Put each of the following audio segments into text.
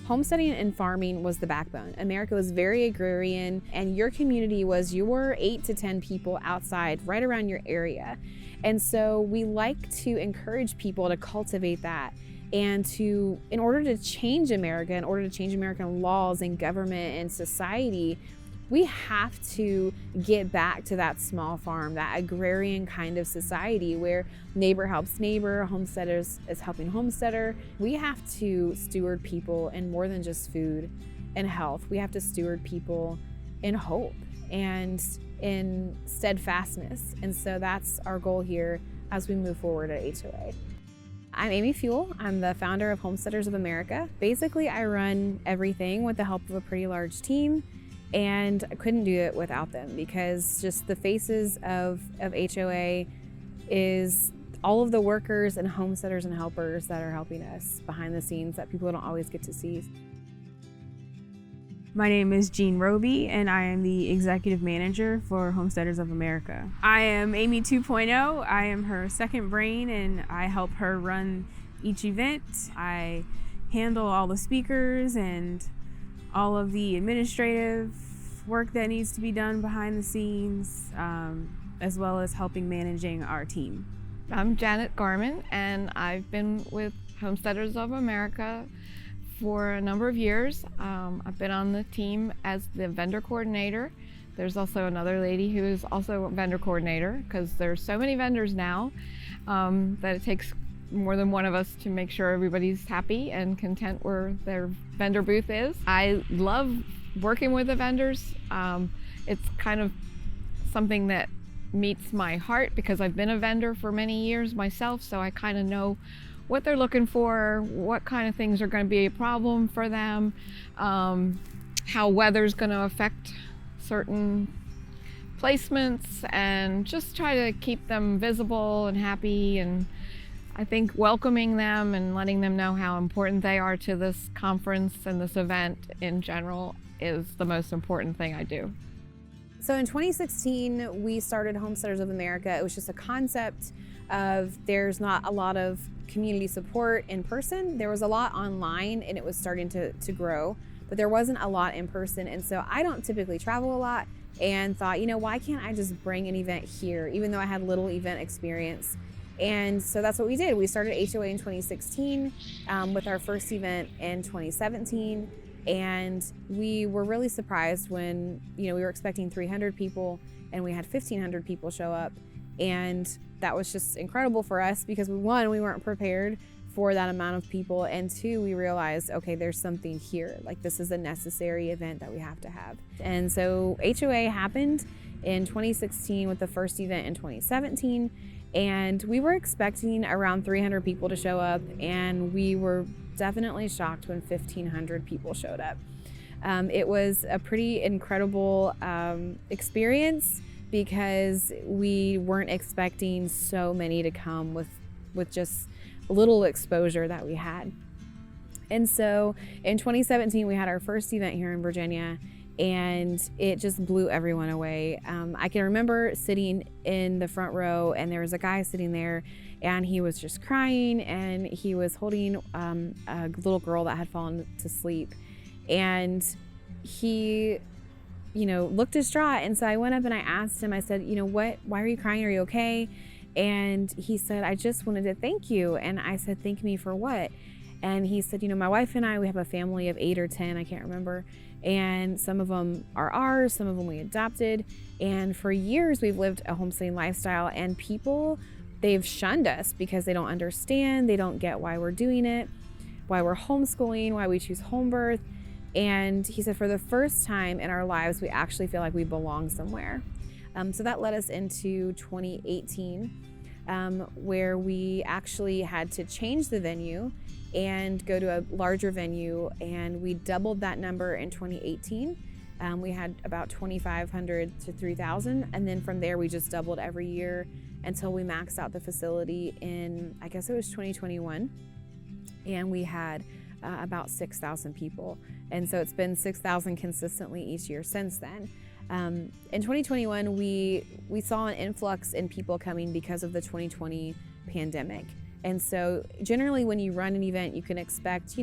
Homesteading and farming was the backbone. America was very agrarian, and your community was your 8 to 10 people outside right around your area. And so we like to encourage people to cultivate that, and in order to change America, in order to change American laws and government and society, we have to get back to that small farm, that agrarian kind of society where neighbor helps neighbor, homesteaders is helping homesteader. We have to steward people in more than just food and health. We have to steward people in hope and in steadfastness. And so that's our goal here as we move forward at HOA. I'm Amy Fuel. I'm the founder of Homesteaders of America. Basically, I run everything with the help of a pretty large team. And I couldn't do it without them, because just the faces of HOA is all of the workers and homesteaders and helpers that are helping us behind the scenes that people don't always get to see. My name is Jean Roby, and I am the Executive Manager for Homesteaders of America. I am Amy 2.0. I am her second brain, and I help her run each event. I handle all the speakers and all of the administrative work that needs to be done behind the scenes, as well as helping managing our team. I'm Janet Garman, and I've been with Homesteaders of America for a number of years. I've been on the team as the vendor coordinator. There's also another lady who is also a vendor coordinator, because there's so many vendors now that it takes more than one of us to make sure everybody's happy and content where their vendor booth is. I love working with the vendors. It's kind of something that meets my heart, because I've been a vendor for many years myself, so I kind of know what they're looking for, what kind of things are going to be a problem for them, how weather's going to affect certain placements, and just try to keep them visible and happy. And I think welcoming them and letting them know how important they are to this conference and this event in general is the most important thing I do. So in 2016, we started Homesteaders of America. It was just a concept of there's not a lot of community support in person. There was a lot online, and it was starting to grow, but there wasn't a lot in person. And so I don't typically travel a lot, and thought, why can't I just bring an event here, even though I had little event experience? And so that's what we did. We started HOA in 2016 with our first event in 2017. And we were really surprised when, we were expecting 300 people and we had 1,500 people show up. And that was just incredible for us, because one, we weren't prepared for that amount of people. And two, we realized, okay, there's something here. Like, this is a necessary event that we have to have. And so HOA happened in 2016 with the first event in 2017. And we were expecting around 300 people to show up, and we were definitely shocked when 1,500 people showed up. It was a pretty incredible experience, because we weren't expecting so many to come with just a little exposure that we had. And so in 2017, we had our first event here in Virginia, and it just blew everyone away. I can remember sitting in the front row, and there was a guy sitting there, and he was just crying, and he was holding a little girl that had fallen to sleep. And he, looked distraught. And so I went up and I asked him, I said, why are you crying? Are you okay? And he said, I just wanted to thank you. And I said, thank me for what? And he said, my wife and I, we have a family of 8 or 10, I can't remember. And some of them are ours, some of them we adopted. And for years, we've lived a homesteading lifestyle, and people, they've shunned us because they don't understand, they don't get why we're doing it, why we're homeschooling, why we choose home birth. And he said, for the first time in our lives, we actually feel like we belong somewhere. So that led us into 2018, where we actually had to change the venue and go to a larger venue, and we doubled that number in 2018. We had about 2,500 to 3,000, and then from there we just doubled every year until we maxed out the facility in, I guess it was 2021, and we had about 6,000 people. And so it's been 6,000 consistently each year since then. In 2021, we saw an influx in people coming because of the 2020 pandemic. And so generally when you run an event, you can expect,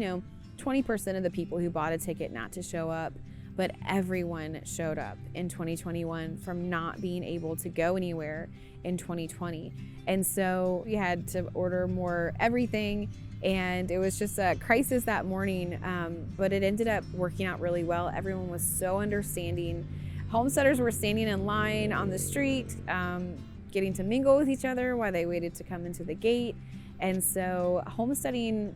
20% of the people who bought a ticket not to show up, but everyone showed up in 2021 from not being able to go anywhere in 2020. And so we had to order more everything, and it was just a crisis that morning, but it ended up working out really well. Everyone was so understanding. Homesteaders were standing in line on the street, getting to mingle with each other while they waited to come into the gate. And so homesteading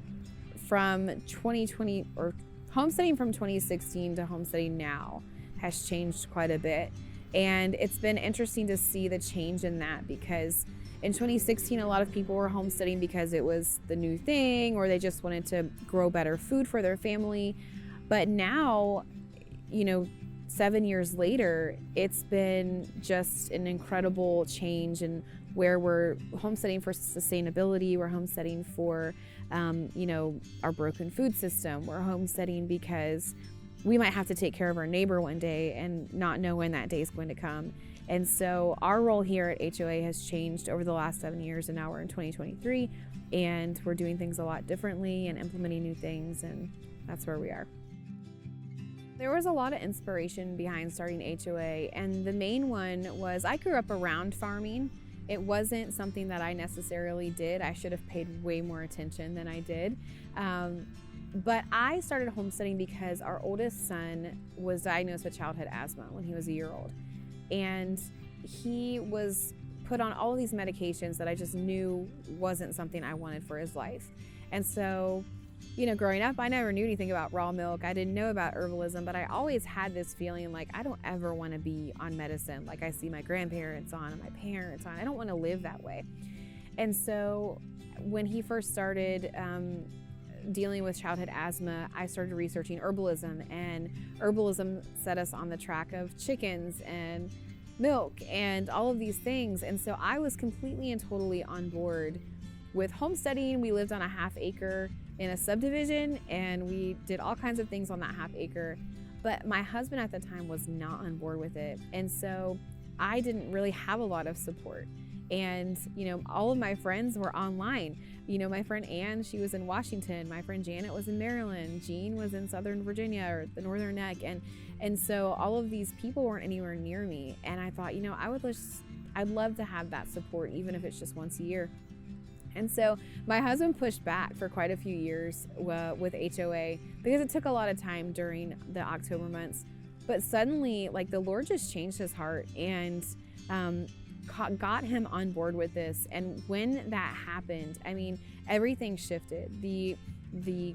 from 2016 to homesteading now has changed quite a bit. And it's been interesting to see the change in that, because in 2016, a lot of people were homesteading because it was the new thing, or they just wanted to grow better food for their family. But now, 7 years later, it's been just an incredible change in where we're homesteading for sustainability. We're homesteading for, our broken food system. We're homesteading because we might have to take care of our neighbor one day and not know when that day is going to come. And so our role here at HOA has changed over the last 7 years, and now we're in 2023, and we're doing things a lot differently and implementing new things, and that's where we are. There was a lot of inspiration behind starting HOA, and the main one was I grew up around farming. It wasn't something that I necessarily did. I should have paid way more attention than I did. But I started homesteading because our oldest son was diagnosed with childhood asthma when he was a year old. And he was put on all of these medications that I just knew wasn't something I wanted for his life. And so, growing up, I never knew anything about raw milk. I didn't know about herbalism, but I always had this feeling like I don't ever want to be on medicine like I see my grandparents on and my parents on. I don't want to live that way. And so when he first started dealing with childhood asthma, I started researching herbalism, and herbalism set us on the track of chickens and milk and all of these things. And so I was completely and totally on board with homesteading. We lived on a half acre in a subdivision, and we did all kinds of things on that half acre. But my husband at the time was not on board with it. And so I didn't really have a lot of support. And, all of my friends were online. My friend Ann, she was in Washington. My friend Janet was in Maryland. Jean was in Southern Virginia, or the Northern Neck. And so all of these people weren't anywhere near me. And I thought, I'd love to have that support, even if it's just once a year. And so my husband pushed back for quite a few years with HOA, because it took a lot of time during the October months. But suddenly, the Lord just changed his heart and got him on board with this. And when that happened, everything shifted. The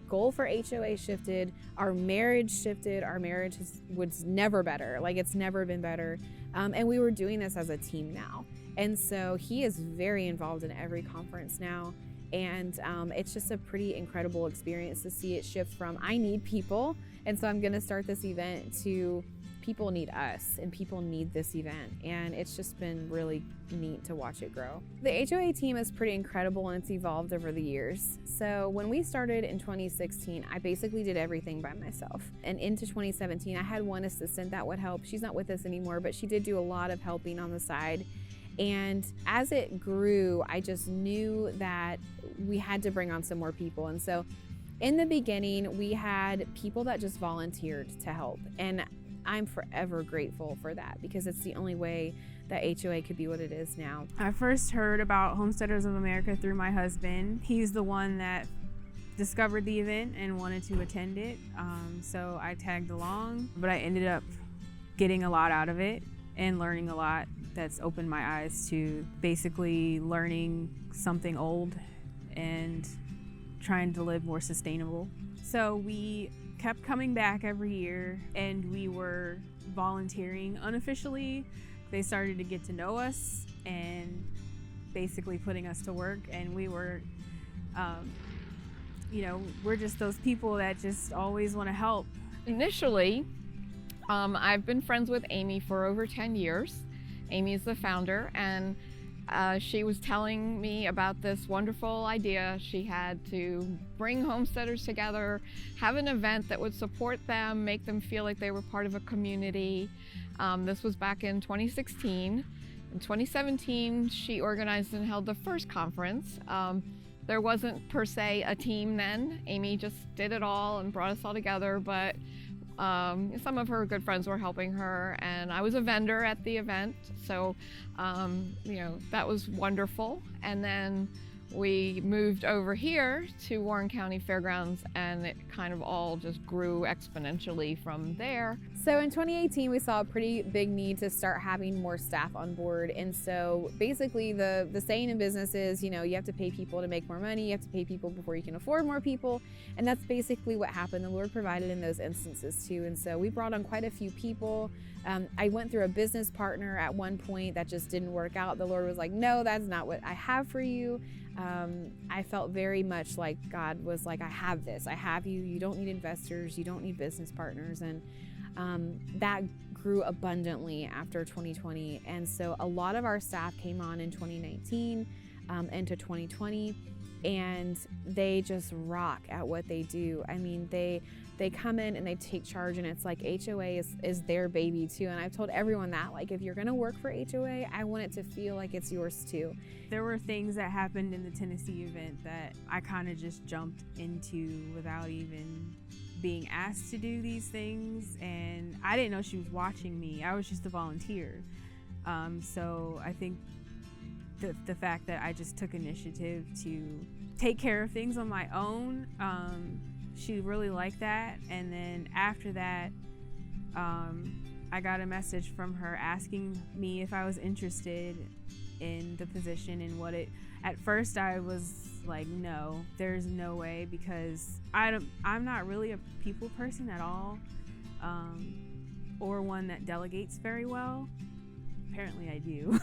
goal for HOA shifted. Our marriage shifted. Our marriage was never better. It's never been better. And we were doing this as a team now. And so he is very involved in every conference now. And it's just a pretty incredible experience to see it shift from I need people, and so I'm going to start this event, to people need us and people need this event. And it's just been really neat to watch it grow. The HOA team is pretty incredible, and it's evolved over the years. So when we started in 2016, I basically did everything by myself. And into 2017, I had one assistant that would help. She's not with us anymore, but she did do a lot of helping on the side. And as it grew, I just knew that we had to bring on some more people. And so in the beginning, we had people that just volunteered to help. And I'm forever grateful for that, because it's the only way that HOA could be what it is now. I first heard about Homesteaders of America through my husband. He's the one that discovered the event and wanted to attend it. So I tagged along, but I ended up getting a lot out of it and learning a lot that's opened my eyes to basically learning something old and trying to live more sustainable. So we kept coming back every year, and we were volunteering unofficially. They started to get to know us and basically putting us to work, and we were we're just those people that just always want to help. Initially, I've been friends with Amy for over 10 years. Amy is the founder, and she was telling me about this wonderful idea she had to bring homesteaders together, have an event that would support them, make them feel like they were part of a community. This was back in 2016. In 2017, she organized and held the first conference. There wasn't per se a team then. Amy just did it all and brought us all together, but some of her good friends were helping her, and I was a vendor at the event, so that was wonderful. And then we moved over here to Warren County Fairgrounds, and it kind of all just grew exponentially from there. So in 2018, we saw a pretty big need to start having more staff on board. And so basically the saying in business is, you have to pay people to make more money. You have to pay people before you can afford more people. And that's basically what happened. The Lord provided in those instances too. And so we brought on quite a few people. I went through a business partner at one point that just didn't work out. The Lord was like, no, that's not what I have for you. I felt very much like God was like, I have this, I have you. You don't need investors, you don't need business partners. And that grew abundantly after 2020. And so a lot of our staff came on in 2019 into 2020, and they just rock at what they do. I mean, they come in and they take charge, and it's like HOA is their baby too. And I've told everyone that, like, if you're gonna work for HOA, I want it to feel like it's yours too. There were things that happened in the Tennessee event that I kind of just jumped into without even being asked to do these things, and I didn't know she was watching me. I was just a volunteer. So I think the fact that I just took initiative to take care of things on my own, she really liked that. And then after that, I got a message from her asking me if I was interested in the position and what it. At first, I was like, no, there's no way, because I'm not really a people person at all, or one that delegates very well. Apparently, I do.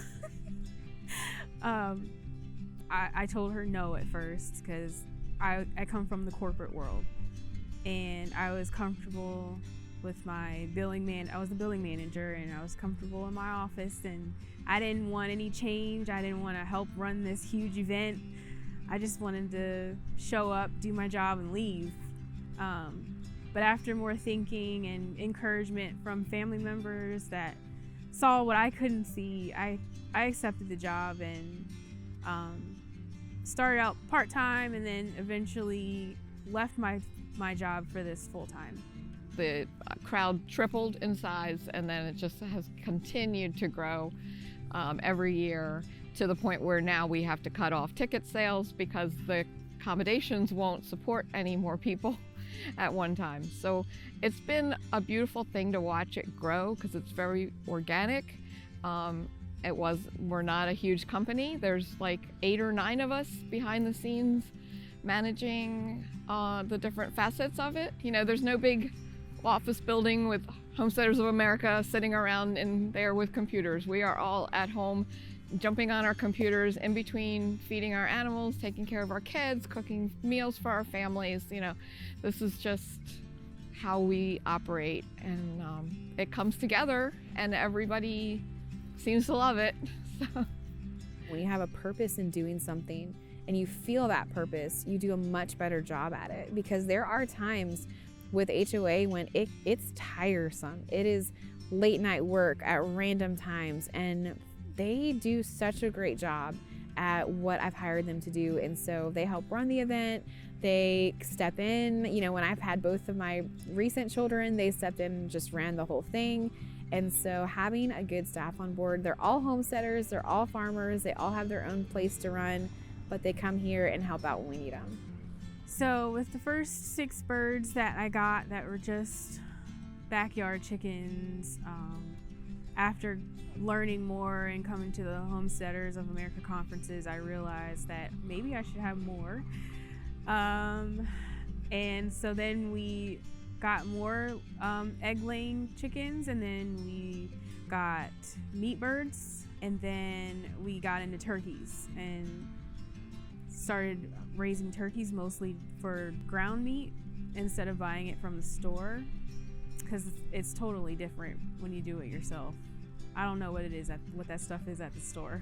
I told her no at first because I come from the corporate world, and I was comfortable with my I was the billing manager, and I was comfortable in my office, and I didn't want any change. I didn't want to help run this huge event. I just wanted to show up, do my job, and leave. But after more thinking and encouragement from family members that saw what I couldn't see, I accepted the job and started out part-time, and then eventually left my job for this full-time. The crowd tripled in size, and then it just has continued to grow every year, to the point where now we have to cut off ticket sales because the accommodations won't support any more people at one time. So it's been a beautiful thing to watch it grow, because it's very organic. We're not a huge company. There's like 8 or 9 of us behind the scenes managing the different facets of it. There's no big office building with Homesteaders of America sitting around in there with computers. We are all at home, jumping on our computers in between feeding our animals, taking care of our kids, cooking meals for our families. This is just how we operate, and it comes together, and everybody seems to love it. So. When you have a purpose in doing something and you feel that purpose, you do a much better job at it, because there are times with HOA when it's tiresome. It is late night work at random times, and they do such a great job at what I've hired them to do. And so they help run the event. They step in, when I've had both of my recent children, they stepped in and just ran the whole thing. And so having a good staff on board, they're all homesteaders, they're all farmers, they all have their own place to run, but they come here and help out when we need them. So with the first 6 birds that I got that were just backyard chickens, after learning more and coming to the Homesteaders of America conferences, I realized that maybe I should have more. And so then we got more egg-laying chickens, and then we got meat birds, and then we got into turkeys and started raising turkeys mostly for ground meat instead of buying it from the store, because it's totally different when you do it yourself. I don't know what that stuff is at the store.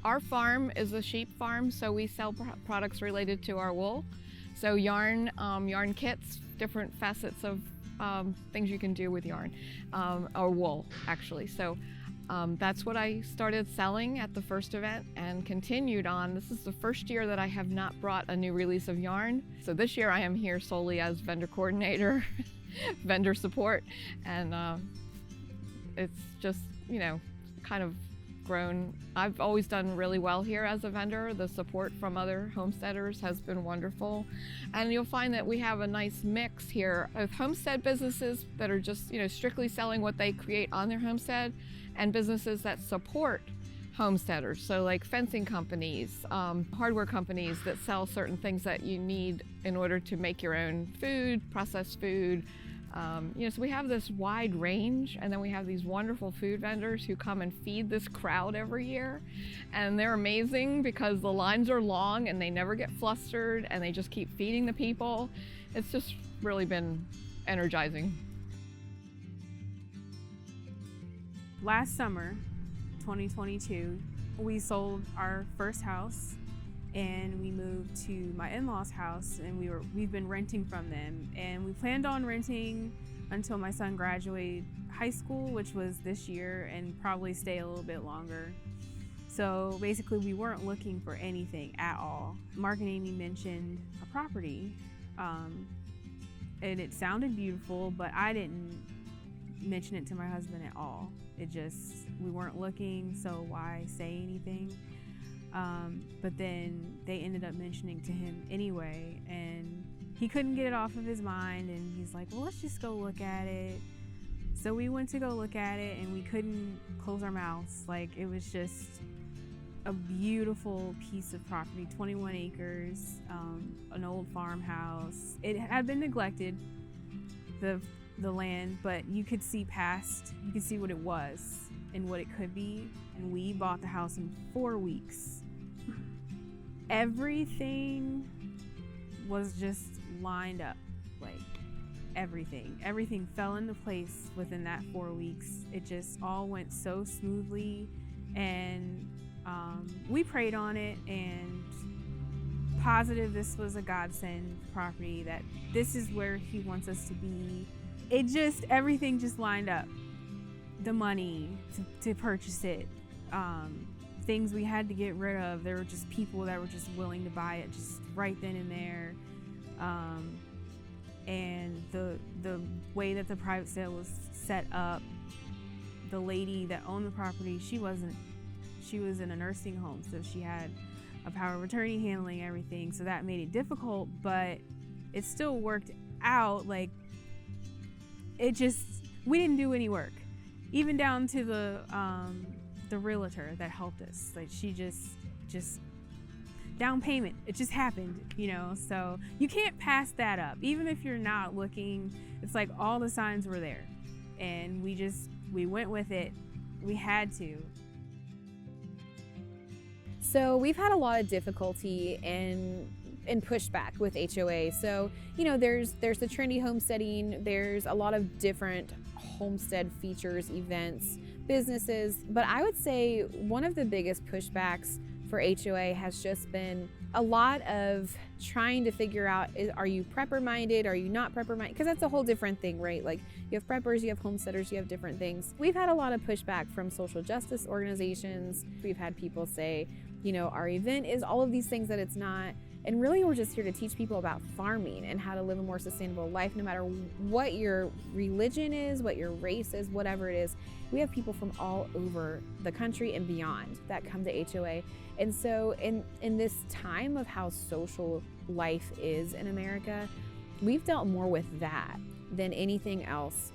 Our farm is a sheep farm, so we sell products related to our wool. So yarn kits, different facets of things you can do with yarn, or wool, actually. So That's what I started selling at the first event and continued on. This is the first year that I have not brought a new release of yarn. So this year I am here solely as vendor coordinator, vendor support, and it's just, kind of grown. I've always done really well here as a vendor. The support from other homesteaders has been wonderful. And you'll find that we have a nice mix here of homestead businesses that are just, strictly selling what they create on their homestead, and businesses that support homesteaders. So like fencing companies, hardware companies that sell certain things that you need in order to make your own food, processed food. So we have this wide range, and then we have these wonderful food vendors who come and feed this crowd every year, and they're amazing because the lines are long and they never get flustered, and they just keep feeding the people. It's just really been energizing. Last summer, 2022, we sold our first house and we moved to my in-laws' house, and we've been renting from them, and we planned on renting until my son graduated high school, which was this year, and probably stay a little bit longer. So basically we weren't looking for anything at all. Mark and Amy mentioned a property, and it sounded beautiful, but I didn't mention it to my husband at all. We weren't looking, so why say anything? But then they ended up mentioning to him anyway, and he couldn't get it off of his mind, and he's like, well, let's just go look at it. So we went to go look at it, and we couldn't close our mouths. Like, it was just a beautiful piece of property, 21 acres, an old farmhouse. It had been neglected, the land, but you could see what it was and what it could be, and we bought the house in 4 weeks. Everything was just lined up, like everything fell into place within that 4 weeks. It just all went so smoothly, and we prayed on it and positive this was a godsend property, that this is where he wants us to be. Everything just lined up. The money to purchase it, things we had to get rid of. There were just people that were just willing to buy it just right then and there. And the way that the private sale was set up, the lady that owned the property, she was in a nursing home, so she had a power of attorney handling everything, so that made it difficult, but it still worked out. Like, we didn't do any work, even down to the realtor that helped us. Like, she just down payment, it just happened, so you can't pass that up. Even if you're not looking, it's like all the signs were there, and we went with it. We had to. So we've had a lot of difficulty in pushback with HOA. So, there's the trendy homesteading, there's a lot of different homestead features, events, businesses, but I would say one of the biggest pushbacks for HOA has just been a lot of trying to figure out, are you prepper minded, are you not prepper minded? Because that's a whole different thing, right? Like, you have preppers, you have homesteaders, you have different things. We've had a lot of pushback from social justice organizations. We've had people say, our event is all of these things that it's not. And really, we're just here to teach people about farming and how to live a more sustainable life, no matter what your religion is, what your race is, whatever it is. We have people from all over the country and beyond that come to HOA. And so in this time of how social life is in America, we've dealt more with that than anything else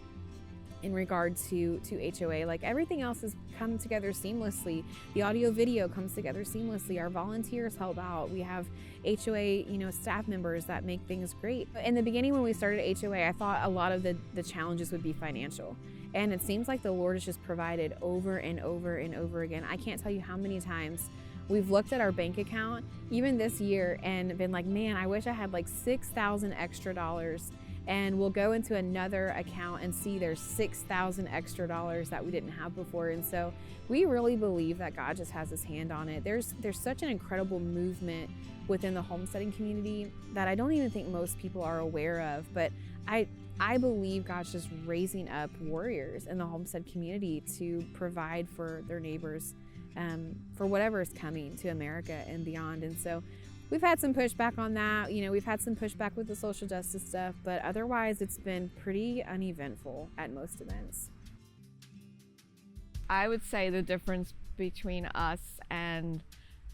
in regard to HOA. Like, everything else has come together seamlessly. The audio video comes together seamlessly. Our volunteers help out. We have HOA, staff members that make things great. In the beginning, when we started HOA, I thought a lot of the challenges would be financial. And it seems like the Lord has just provided over and over and over again. I can't tell you how many times we've looked at our bank account, even this year, and been like, man, I wish I had like $6,000 extra dollars. And we'll go into another account and see there's $6,000 extra dollars that we didn't have before. And so we really believe that God just has his hand on it. There's such an incredible movement within the homesteading community that I don't even think most people are aware of. But I believe God's just raising up warriors in the homestead community to provide for their neighbors, for whatever is coming to America and beyond. And so we've had some pushback on that. We've had some pushback with the social justice stuff, but otherwise it's been pretty uneventful at most events. I would say the difference between us and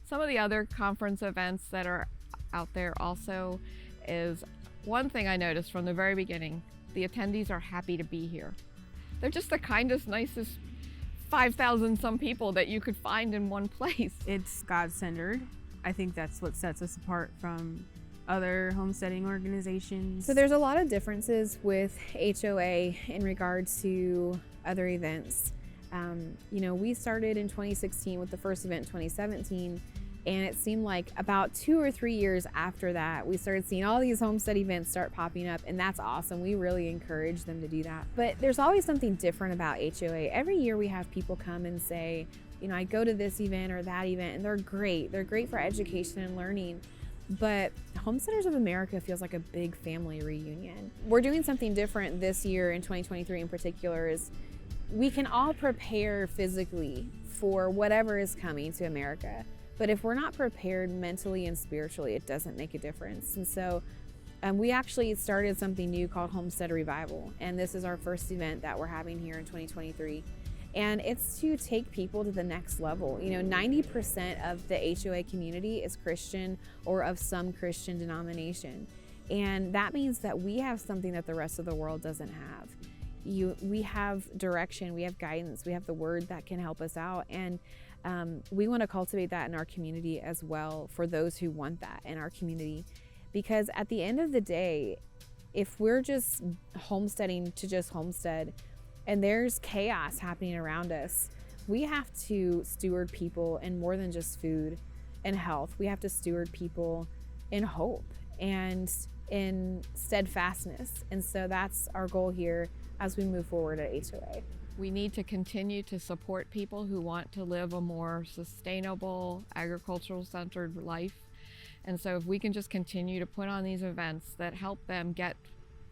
some of the other conference events that are out there also is one thing I noticed from the very beginning: the attendees are happy to be here. They're just the kindest, nicest 5,000 some people that you could find in one place. It's God-centered. I think that's what sets us apart from other homesteading organizations. So there's a lot of differences with HOA in regards to other events. We started in 2016 with the first event in 2017, and it seemed like about 2 or 3 years after that, we started seeing all these homestead events start popping up, and that's awesome. We really encourage them to do that. But there's always something different about HOA. Every year we have people come and say, I go to this event or that event, and they're great. They're great for education and learning. But Homesteaders of America feels like a big family reunion. We're doing something different this year in 2023 in particular. Is we can all prepare physically for whatever is coming to America. But if we're not prepared mentally and spiritually, it doesn't make a difference. And so we actually started something new called Homestead Revival. And this is our first event that we're having here in 2023. And it's to take people to the next level. 90% of the HOA community is Christian or of some Christian denomination. And that means that we have something that the rest of the world doesn't have. We have direction, we have guidance, we have the word that can help us out. And we want to cultivate that in our community as well for those who want that in our community. Because at the end of the day, if we're just homesteading to just homestead and there's chaos happening around us, we have to steward people in more than just food and health. We have to steward people in hope and in steadfastness. And so that's our goal here as we move forward at HOA. We need to continue to support people who want to live a more sustainable, agricultural-centered life. And so if we can just continue to put on these events that help them get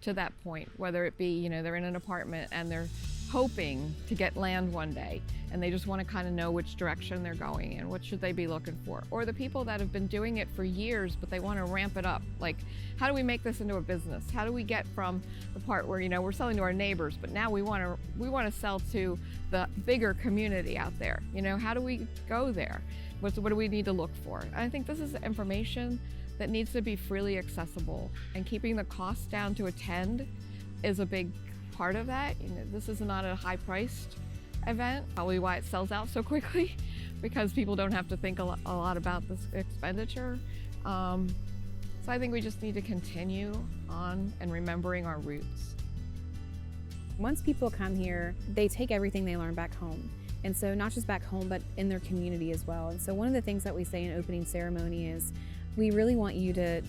to that point, whether it be, they're in an apartment and they're hoping to get land one day and they just want to kind of know which direction they're going and what should they be looking for. Or the people that have been doing it for years, but they want to ramp it up. Like, how do we make this into a business? How do we get from the part where, we're selling to our neighbors, but now we want to sell to the bigger community out there? How do we go there? What do we need to look for? I think this is information that needs to be freely accessible, and keeping the cost down to attend is a big part of that. This is not a high-priced event, probably why it sells out so quickly, because people don't have to think a lot about this expenditure. So I think we just need to continue on and remembering our roots. Once people come here, they take everything they learn back home. And so not just back home, but in their community as well. And so one of the things that we say in opening ceremony is we really want you to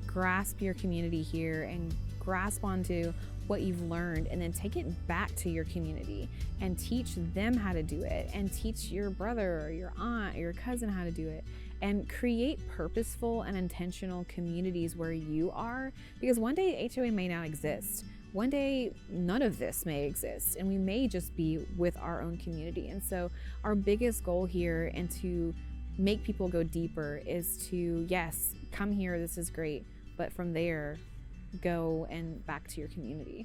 grasp your community here and grasp onto what you've learned, and then take it back to your community and teach them how to do it, and teach your brother or your aunt or your cousin how to do it, and create purposeful and intentional communities where you are, because one day HOA may not exist. One day none of this may exist, and we may just be with our own community. And so our biggest goal here, and to make people go deeper, is to, yes, come here, this is great, but from there, go and back to your community.